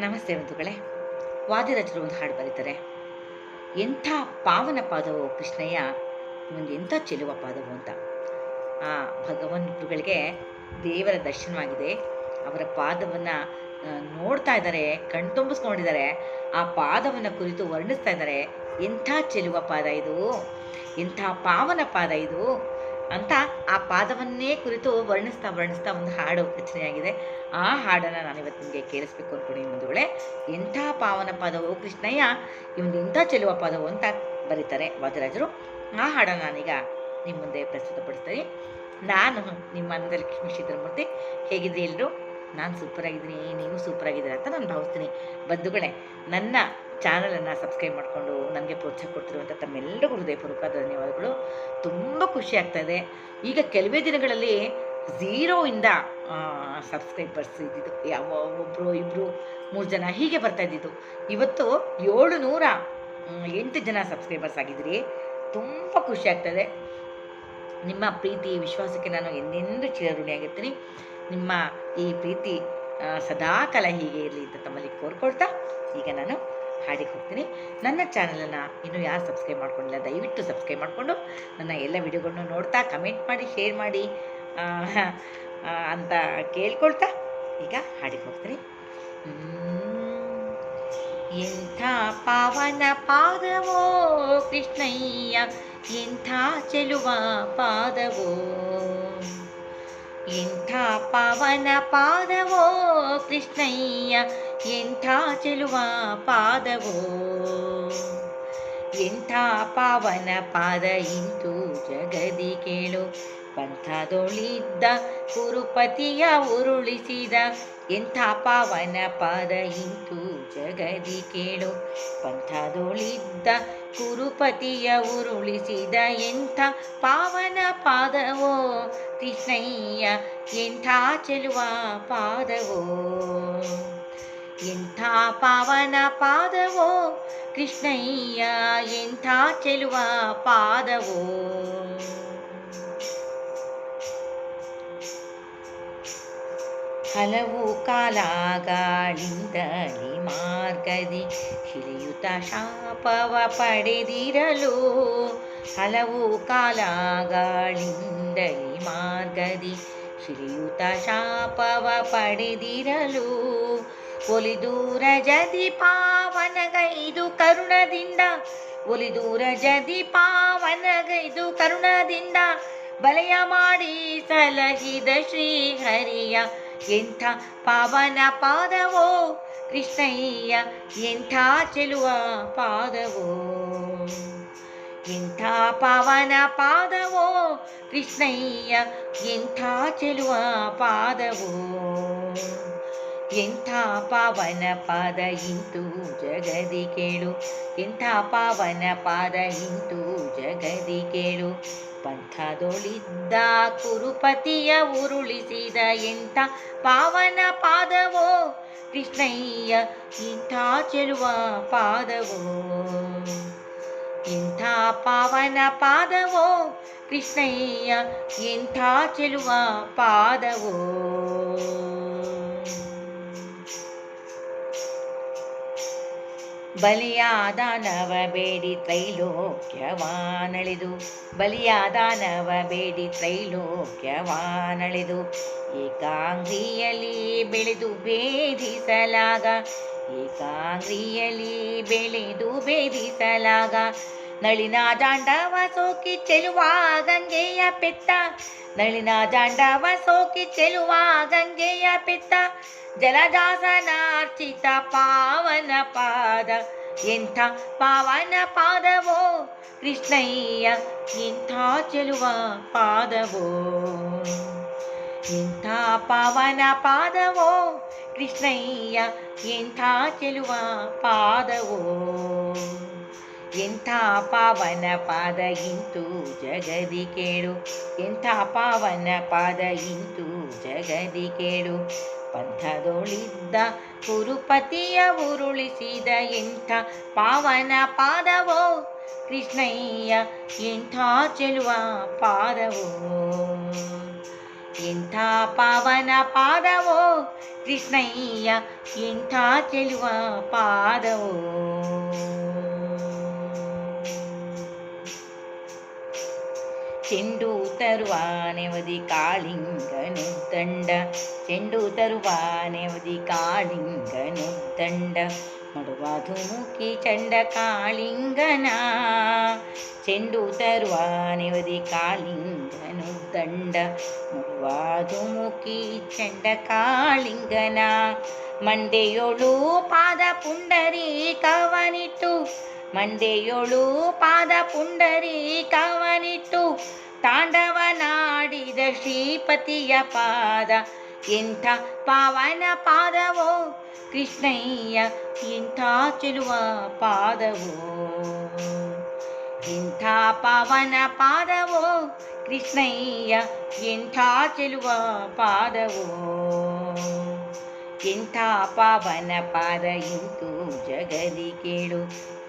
ನಮಸ್ತೆ ಬಂಧುಗಳೇ. ವಾದಿರಾಜರು ಒಂದು ಹಾಡು ಬರೀತಾರೆ. ಎಂಥ ಪಾವನ ಪಾದವೋ ಕೃಷ್ಣಯ್ಯ, ಒಂದು ಎಂಥ ಚೆಲುವ ಪಾದವು ಅಂತ. ಆ ಭಗವಂತರುಗಳಿಗೆ ದೇವರ ದರ್ಶನವಾಗಿದೆ. ಅವರ ಪಾದವನ್ನು ನೋಡ್ತಾ ಇದ್ದಾರೆ, ಕಣ್ತುಂಬಿಸ್ಕೊಂಡಿದ್ದಾರೆ. ಆ ಪಾದವನ್ನು ಕುರಿತು ವರ್ಣಿಸ್ತಾ ಇದ್ದಾರೆ. ಎಂಥ ಚೆಲುವ ಪಾದ ಇದು, ಎಂಥ ಪಾವನ ಪಾದ ಇದು ಅಂತ ಆ ಪಾದವನ್ನೇ ಕುರಿತು ವರ್ಣಿಸ್ತಾ ಒಂದು ಹಾಡು ರಚನೆಯಾಗಿದೆ. ಆ ಹಾಡನ್ನು ನಾನು ಇವತ್ತು ನಿಮಗೆ ಕೇಳಿಸ್ಬೇಕು ಅಂದ್ಕೊಂಡಿದ್ದೀನಿ ಬಂಧುಗಳೇ. ಎಂಥ ಪಾವನ ಪಾದವೋ ಕೃಷ್ಣಯ್ಯ, ಇವನು ಎಂಥ ಚೆಲುವ ಪಾದವು ಅಂತ ಬರೀತಾರೆ ವಾದಿರಾಜರು. ಆ ಹಾಡನ್ನು ನಾನೀಗ ನಿಮ್ಮ ಮುಂದೆ ಪ್ರಸ್ತುತಪಡಿಸ್ತೀನಿ. ನಾನು ನಿಮ್ಮ ಅನಂತಲಕ್ಷ್ಮಿ ಶ್ರೀಧರಮೂರ್ತಿ. ಹೇಗಿದ್ರಿ ಎಲ್ಲರೂ? ನಾನು ಸೂಪರಾಗಿದ್ದೀನಿ, ನೀವು ಸೂಪರಾಗಿದ್ದೀರಾ ಅಂತ ನಾನು ಭಾವಿಸ್ತೀನಿ. ಬಂಧುಗಳೇ, ನನ್ನ ಚಾನಲನ್ನು ಸಬ್ಸ್ಕ್ರೈಬ್ ಮಾಡಿಕೊಂಡು ನನಗೆ ಪ್ರೋತ್ಸಾಹ ಕೊಡ್ತಿರುವಂಥ ತಮ್ಮೆಲ್ಲರಿಗೂ ಹೃದಯಪೂರ್ವಕ ಧನ್ಯವಾದಗಳು. ತುಂಬ ಖುಷಿ ಆಗ್ತಾಯಿದೆ. ಈಗ ಕೆಲವೇ ದಿನಗಳಲ್ಲಿ 0ಇಂದ ಸಬ್ಸ್ಕ್ರೈಬರ್ಸ್ ಇದ್ದಿದ್ದು, ಯಾವ ಒಬ್ಬರು ಇಬ್ಬರು 3 ಜನ ಹೀಗೆ ಬರ್ತಾಯಿದ್ದಿದ್ದು. ಇವತ್ತು 708 ಜನ ಸಬ್ಸ್ಕ್ರೈಬರ್ಸ್ ಆಗಿದ್ದೀರಿ. ತುಂಬ ಖುಷಿ ಆಗ್ತಾಯಿದೆ. ನಿಮ್ಮ ಪ್ರೀತಿ ವಿಶ್ವಾಸಕ್ಕೆ ನಾನು ಎಂದೆಂದೂ ಚಿರಋಣಿಯಾಗಿರ್ತೀನಿ. ನಿಮ್ಮ ಈ ಪ್ರೀತಿ ಸದಾಕಾಲ ಹೀಗೆ ಇರಲಿ ಅಂತ ತಮ್ಮಲ್ಲಿ ಕೋರ್ಕೊಳ್ತಾ ಈಗ ನಾನು ಹಾಡಿಗೆ ಹೋಗ್ತೀನಿ. ನನ್ನ ಚಾನಲನ್ನು ಇನ್ನೂ ಯಾರು ಸಬ್ಸ್ಕ್ರೈಬ್ ಮಾಡ್ಕೊಂಡಿಲ್ಲ, ದಯವಿಟ್ಟು ಸಬ್ಸ್ಕ್ರೈಬ್ ಮಾಡಿಕೊಂಡು ನನ್ನ ಎಲ್ಲ ವಿಡಿಯೋಗಳನ್ನೂ ನೋಡ್ತಾ ಕಮೆಂಟ್ ಮಾಡಿ, ಶೇರ್ ಮಾಡಿ ಅಂತ ಕೇಳ್ಕೊಳ್ತಾ ಈಗ ಹಾಡಿಗೆ ಹೋಗ್ತೀನಿ. ಎಂಥ ಪಾವನ ಪಾದವೋ ಕೃಷ್ಣಯ್ಯ, ಎಂಥ ಚೆಲುವ ಪಾದವೋ, ಎಂಥ ಪಾವನ ಪಾದವೋ ಕೃಷ್ಣಯ್ಯ, ಎಂಥ ಚೆಲುವ ಪಾದವೋ, ಎಂಥ ಪಾವನ ಪಾದ ಇಂತು ಜಗದಿ ಕೇಳು, ಪಂಥದೊಳಿದ್ದ ಕುರುಪತಿಯ ಉರುಳಿಸಿದ, ಎಂಥ ಪಾವನ ಪಾದ ಇಂತು ಜಗದಿ ಕೇಳು, ಪಂಥದೊಳಿದ್ದ ಕುರುಪತಿಯ ಉರುಳಿಸಿದ, ಎಂಥ ಪಾವನ ಪಾದವೋ ಕೃಷ್ಣಯ್ಯ, ಎಂಥ ಚೆಲುವ ಪಾದವೋ, ಎಂಥ ಪಾವನ ಪಾದವೋ ಕೃಷ್ಣಯ್ಯ, ಎಂಥ ಚೆಲುವ ಪಾದವೋ. ಹಲವು ಕಾಲಗಳಿಂದಲೇ ಮಾರ್ಗದಿ ಹಿರಿಯುತ ಶಾಪವ ಪಡೆದಿರಲು, ಹಲವು ಕಾಲಗಳಿಂದಲೇ ಮಾರ್ಗದಿ ಹಿರಿಯುತ ಶಾಪವ ಪಡೆದಿರಲು, ಒಲಿದೂರ ಜದಿ ಪಾವನಗೈದು ಕರುಣದಿಂದ, ಒಲಿದೂರ ಜದಿ ಪಾವನಗೈದು ಕರುಣದಿಂದ, ಬಲೆಯ ಮಾಡಿ ಸಲಹಿದ ಶ್ರೀಹರಿಯ, ಎಂಥ ಪಾವನ ಪಾದವೋ ಕೃಷ್ಣಯ್ಯ, ಎಂಥ ಚೆಲುವ ಪಾದವೋ, ಎಂಥ ಪಾವನ ಪಾದವೋ ಕೃಷ್ಣಯ್ಯ, ಎಂಥ ಚೆಲುವ ಪಾದವೋ, ಎಂಥ ಪಾವನ ಪಾದ ಇಂತು ಜಗದಿ ಕೇಳು, ಎಂಥ ಪಾವನ ಪಾದ ಇಂತು ಜಗದಿ ಕೇಳು, ಪಂಥದೊಳಿದ್ದ ಕುರುಪತಿಯ ಉರುಳಿಸಿದ, ಎಂಥ ಪಾವನ ಪಾದವೋ ಕೃಷ್ಣಯ್ಯ, ಎಂಥ ಚೆಲುವ ಪಾದವೋ, ಎಂಥ ಪಾವನ ಪಾದವೋ ಕೃಷ್ಣಯ್ಯ, ಎಂಥ ಚೆಲುವ ಪಾದವೋ. ಬಲಿಯಾದಾನವ ಬೇಡಿ ತ್ರೈಲೋಕ್ಯವಾನಳೆದು, ಬಲಿಯಾದಾನವ ಬೇಡಿ ತ್ರೈಲೋಕ್ಯವಾನಳೆದು, ಏಕಾಂಗ್ರಿಯಲ್ಲಿ ಬೆಳೆದು ಭೇದಿಸಲಾಗ, ಏಕಾಂಗ್ರಿಯಲ್ಲಿ ಬೆಳೆದು ಭೇದಿಸಲಾಗ, ನಳಿನ ಜಾಂಡವ ಸೋಕಿ ಚೆಲುವ ಗಂಗೆಯ ಪೆತ್ತ, ನಳಿನ ಜಾಂಡವ ಸೋಕಿ ಚೆಲುವ ಗಂಗೆಯ ಪೆತ್ತ, ಜಲಜಾಸನಾರ್ಚಿತ ಪಾವನ ಪಾದ, ಎಂಥ ಪಾವನ ಪಾದವೋ ಕೃಷ್ಣಯ್ಯ, ಎಂಥ ಚೆಲುವ ಪಾದವೋ, ಎಂಥ ಪಾವನ ಪಾದವೋ ಕೃಷ್ಣಯ್ಯ, ಎಂಥ ಚೆಲುವ ಪಾದವೋ, ಎಂಥ ಪಾವನ ಪಾದ ಇಂತು ಜಗದಿ ಕೇಳು, ಎಂಥ ಪಾವನ ಪಾದ ಇಂತು ಜಗದಿ ಕೇಳು, ಪಂಥದೊಳಿದ್ದ ಕುರುಪತಿಯ ಉರುಳಿಸಿದ, ಎಂಥ ಪಾವನ ಪಾದವೋ ಕೃಷ್ಣಯ್ಯ, ಎಂಥ ಚೆಲುವ ಪಾದವೋ, ಎಂಥ ಪಾವನ ಪಾದವೋ ಕೃಷ್ಣಯ್ಯ, ಎಂಥ ಚೆಲುವ ಪಾದವೋ. ಚೆಂಡು ತರುವ ನೆವದಿ ಕಾಳಿಂಗನು ದಂಡ, ಚೆಂಡು ತರುವ ನೆವದಿ ಕಾಳಿಂಗನು ದಂಡ, ಮಡುವ ಧುಮುಕಿ ಚಂಡ ಕಾಳಿಂಗನ. ಚೆಂಡು ತರುವ ನೆವದಿ ಕಾಳಿಂಗನು ದಂಡ, ಮಡುವ ಧುಮುಕಿ ಚಂಡ ಕಾಳಿಂಗನ. ಮಂಡೆಯೊಳು ಪಾದ ಪುಂಡರೀಕವನಿಟ್ಟು, ಮಂಡೆಯೊಳು ಪಾದ ಪುಂಡರೀಕವನಿಟ್ಟು, ತಾಂಡವನಾಡಿದ ಶ್ರೀಪತಿಯ ಪಾದ, ಎಂಥ ಪಾವನ ಪಾದವೋ ಕೃಷ್ಣಯ್ಯ, ಎಂಥ ಚೆಲುವ ಪಾದವೋ. ಎಂಥ ಪಾವನ ಪಾದವೋ ಕೃಷ್ಣಯ್ಯ, ಎಂಥ ಚೆಲುವ ಪಾದವೋ. ಎಂಥ ಪಾವನ ಪಾದ ಇಂತು ಜಗದಿ ಕೇಳು,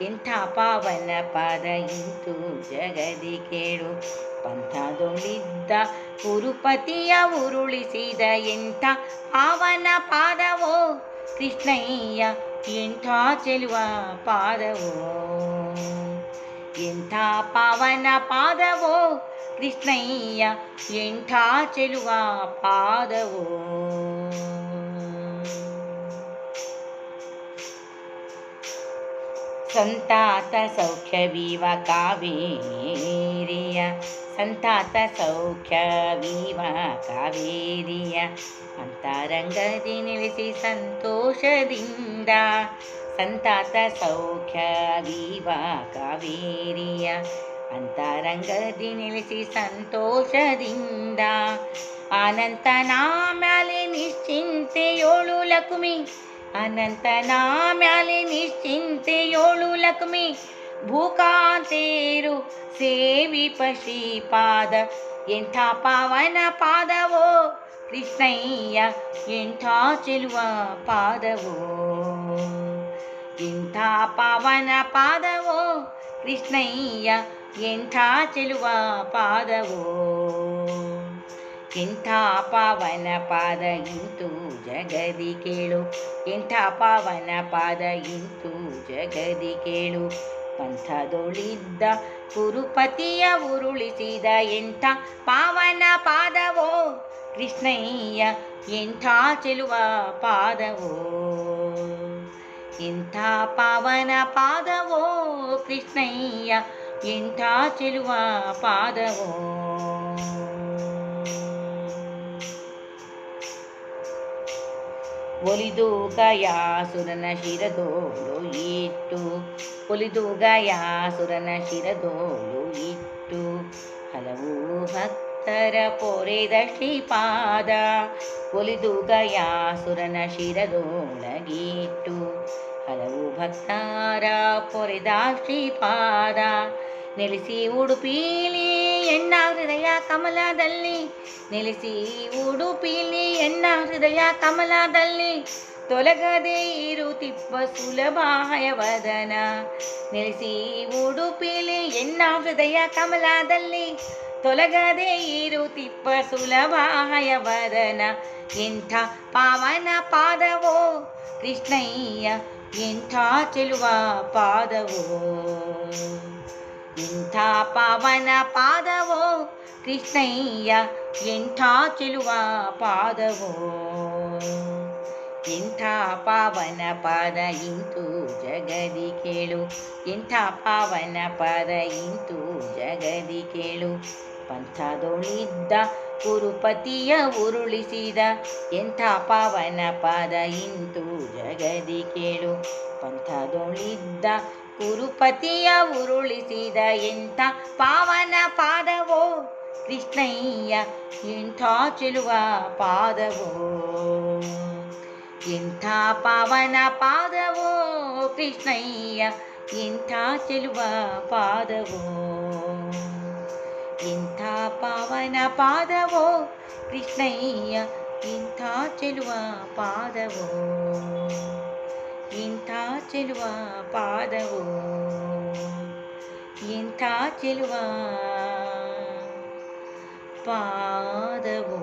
ಎಂಥ ಪಾವನ ಪಾದ ಇಂತು ಜಗದಿ ಕೇಳು. ಪಂಥದೊಳಿದ್ದ ಕುರುಪತಿಯ ಉರುಳಿಸಿದ ಎಂಥ ಪಾವನ ಪಾದವೋ ಕೃಷ್ಣಯ್ಯ, ಎಂಥ ಚೆಲುವ ಪಾದವೋ. ಎಂಥ ಪಾವನ ಪಾದವೋ ಕೃಷ್ಣಯ್ಯ, ಎಂಥ ಚೆಲುವ ಪಾದವೋ. ಸಂತಾತ ಸೌಖ್ಯವೀವ ಕಾವೇರಿಯ, ಸಂತಾತ ಸೌಖ್ಯವೀವ ಕಾವೇರಿಯ, ಅಂತರಂಗದಿ ನೆಲೆಸಿ ಸಂತೋಷದಿಂದ. ಸಂತಾತ ಸೌಖ್ಯವೀವ ಕಾವೇರಿಯ, ಅಂತರಂಗದಿ ನೆಲೆಸಿ ಸಂತೋಷದಿಂದ. ಅನಂತನ ಮ್ಯಾಲೆ ನಿಶ್ಚಿಂತೆಯೋಳು ಲಕ್ಷ್ಮಿ, ಅನಂತನ ಮ್ಯಾಲೆ ನಿಶ್ಚಿಂತೆಯೋಳು ಲಕ್ಷ್ಮಿ, ಭೂಕಾಂತೇರು ಸೇವಿಪ ಶ್ರೀಪಾದ, ಎಂಥ ಪಾವನ ಪಾದವೋ ಕೃಷ್ಣಯ್ಯ, ಎಂಥ ಚೆಲುವ ಪಾದವೋ. ಎಂಥ ಪಾವನ ಪಾದವೋ ಕೃಷ್ಣಯ್ಯ, ಎಂಥ ಚೆಲುವ ಪಾದವೋ. ಎಂಥ ಪಾವನ ಪಾದ ಇಂತು ಜಗದಿ ಕೇಳು, ಎಂಥ ಪಾವನ ಪಾದ ಇಂತು ಜಗದಿ ಕೇಳು. ಪಂಥದೊಳಿದ್ದ ಕುರುಪತಿಯ ಉರುಳಿಸಿದ ಎಂಥ ಪಾವನ ಪಾದವೋ ಕೃಷ್ಣಯ್ಯ, ಎಂಥ ಚೆಲುವ ಪಾದವೋ. ಎಂಥ ಪಾವನ ಪಾದವೋ ಕೃಷ್ಣಯ್ಯ, ಎಂಥ ಚೆಲುವ ಪಾದವೋ. ಒಲಿದು ಗಯಾಸುರನ ಶಿರದೋಳು ಇಟ್ಟು, ಒಲಿದು ಗಯಾಸುರನ ಶಿರದೋಳು ಇಟ್ಟು, ಹಲವು ಭಕ್ತರ ಪೊರೆದ ಶ್ರೀಪಾದ. ಒಲಿದು ಗಯಾಸುರನ ಶಿರದೋಳಗಿಟ್ಟು, ಹಲವು ಭಕ್ತರ ಪೊರೆದ ಶ್ರೀಪಾದ. ನೆಲೆಸಿ ಉಡುಪಿಲಿ ಎನ್ನ ಹೃದಯ ಕಮಲದಲ್ಲಿ, ನೆಲೆಸಿ ಉಡುಪಿಲಿ ಎನ್ನ ಹೃದಯ ಕಮಲದಲ್ಲಿ, ತೊಲಗದೆ ಇರುತ್ತಿಪ್ಪ ಸುಲಭಾಯ ವದನ. ನೆಲೆಸಿ ಉಡುಪಿಲಿ ಎನ್ನ ಹೃದಯ ಕಮಲದಲ್ಲಿ, ತೊಲಗದೆ ಇರುತ್ತಿಪ್ಪ ಸುಲಭಾಯ ವದನ. ಎಂಥ ಪಾವನ ಪಾದವೋ ಕೃಷ್ಣಯ್ಯ, ಎಂಥ ಚೆಲುವ ಪಾದವೋ. ಎಂಥ ಪಾವನ ಪಾದವೋ ಕೃಷ್ಣಯ್ಯ, ಎಂಥ ಚೆಲುವ ಪಾದವೋ. ಎಂಥ ಪಾವನ ಪಾದ ಇಂತು ಜಗದಿ ಕೇಳು, ಎಂಥ ಪಾವನ ಪಾದ ಇಂತು ಜಗದಿ ಕೇಳು. ಪಂಥದೊಳಿದ್ದ ಕುರುಪತಿಯ ಉರುಳಿಸಿದ ಎಂಥ ಪಾವನ ಪಾದ ಇಂತು ಜಗದಿ ಕೇಳು. ಪಂಥದೊಳಿದ್ದ ಕುರುಪತಿಯ ಉರುಳಿಸಿದ ಎಂಥ ಪಾವನ ಪಾದವೋ ಕೃಷ್ಣಯ್ಯ, ಎಂಥ ಚೆಲುವ ಪಾದವೋ. ಎಂಥ ಪಾವನ ಪಾದವೋ ಕೃಷ್ಣಯ್ಯ, ಎಂಥ ಚೆಲುವ ಪಾದವೋ. ಎಂಥ ಪಾವನ ಪಾದವೋ ಕೃಷ್ಣಯ್ಯ, ಎಂಥ ಚೆಲುವ ಪಾದವೋ. ಎಂಥ ಚೆಲುವ ಪಾದವೋ, ಎಂಥ ಚೆಲುವ ಪಾದವೋ